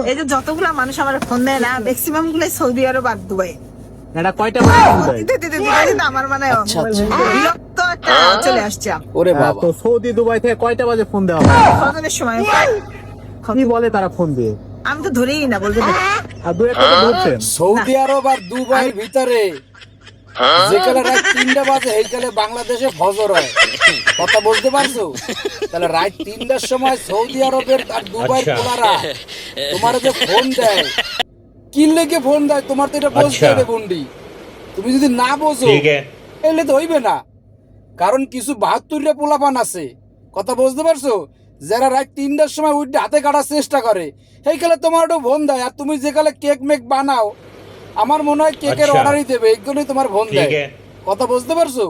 এই যে যতগুলা মানুষ আমার ফোন দেয় না ম্যাক্সিমাম গুলাই সৌদি আরব আর দুবাই। এটা কয়টা বাজে ফোন দেয়? দিতে আমার মানে বিরক্ত একটা চলে আসছে। ওরে বাবা, তো সৌদি দুবাই থেকে কয়টা বাজে ফোন দেওয়া হয়? ফজরের সময় কি বলে তারা ফোন দিয়ে? আমি তো ধরেই না বলবে না। আর দুই একটা তো ধরছেন। সৌদি আরব আর দুবাইয়ের ভিতরে যেকালে রাত 3টা বাজে সেইকালে বাংলাদেশে ফজর হয়। কথা বুঝতে পারছো? তাহলে রাত 3টার সময় সৌদি আরবের আর দুবাইয়ের পোলারা তোমার যে ফোন দেয়, কি লেগে ফোন দেয় তোমার তো এটা বলতে হবে বন্ডি। তুমি যদি না বোঝো এলে তো হইবে না, কারণ কিছু 72টা পোলাপান আছে। কথা বুঝতে পারছো? যারা রাত 3টার সময় উঠে হাতে কাটার চেষ্টা করে সেইকালে তোমার একটু ফোন দেয়। আর তুমি যেকালে কেক মেক বানাও, আমার মনে হয় কেকের অর্ডারই দেবে, এই জন্যই তোমার ফোন দেয়। কথা বুঝতে পারছো?